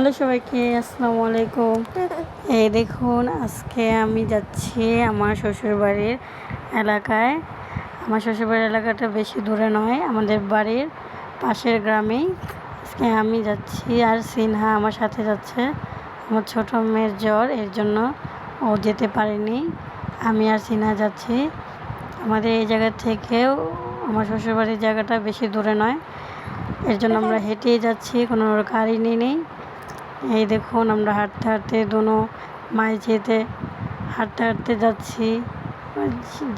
Hello সবাইকে, আসসালামু আলাইকুম। এই দেখুন, আজকে আমি যাচ্ছি আমার শ্বশুরবাড়ির এলাকায়। আমার শ্বশুরবাড়ির এলাকাটা বেশি দূরে নয়, আমাদের বাড়ির পাশের গ্রামেই। আজকে আমি যাচ্ছি আর সিনহা আমার সাথে যাচ্ছে। আমার ছোটো মেয়ের জ্বর, এর জন্য ও যেতে পারেনি। আমি আর সিনহা যাচ্ছি। আমাদের এই জায়গা থেকেও আমার শ্বশুরবাড়ির জায়গাটা বেশি দূরে নয়, এর জন্য আমরা হেঁটেই যাচ্ছি, কোনো গাড়ি নেই। এই দেখুন, আমরা হাঁটতে হাঁটতে দোনো মাইল যেতে হাঁটতে হাঁটতে যাচ্ছি।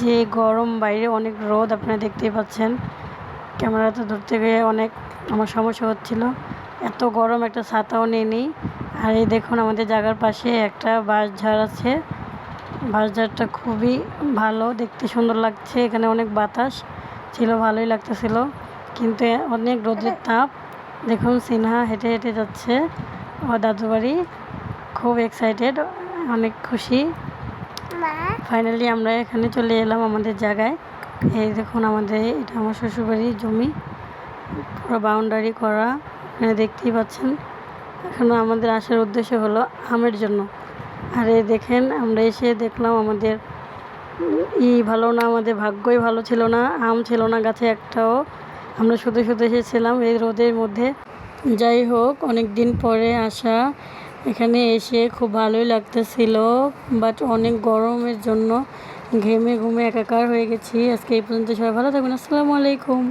যে গরম, বাইরে অনেক রোদ, আপনারা দেখতেই পাচ্ছেন। ক্যামেরাতে ধরতে গিয়ে অনেক আমার সমস্যা হচ্ছিল, এত গরম, একটা ছাতাও নেই। আর এই দেখুন, আমাদের জায়গার পাশে একটা বাঁশঝাড় আছে। বাঁশঝাড়টা খুবই ভালো, দেখতে সুন্দর লাগছে। এখানে অনেক বাতাস ছিল, ভালোই লাগতেছিল, কিন্তু অনেক রোদের তাপ। দেখুন, সিনহা হেঁটে হেঁটে যাচ্ছে আমার দাদু বাড়ি, খুব এক্সাইটেড, অনেক খুশি। ফাইনালি আমরা এখানে চলে এলাম আমাদের জায়গায়। এই দেখুন, এটা আমার শ্বশুরবাড়ির জমি, পুরো বাউন্ডারি করা, আপনারা দেখতেই পাচ্ছেন। এখন আমাদের আসার উদ্দেশ্য হলো আমের জন্য। আর এই দেখেন, আমরা এসে দেখলাম আমাদের ভালো না, আমাদের ভাগ্যই ভালো ছিল না, আম ছিল না গাছে একটাও। আমরা শুধু শুধু এসেছিলাম এই রোদের মধ্যে। যাই হোক, অনেক দিন পরে আসা, এখানে এসে খুব ভালোই লাগতেছিল, বাট অনেক গরমের জন্য ঘেমে ঘুমে একাকার হয়ে গেছি। আজকে এই পর্যন্ত, সবাই ভালো থাকবেন, আসসালামু আলাইকুম।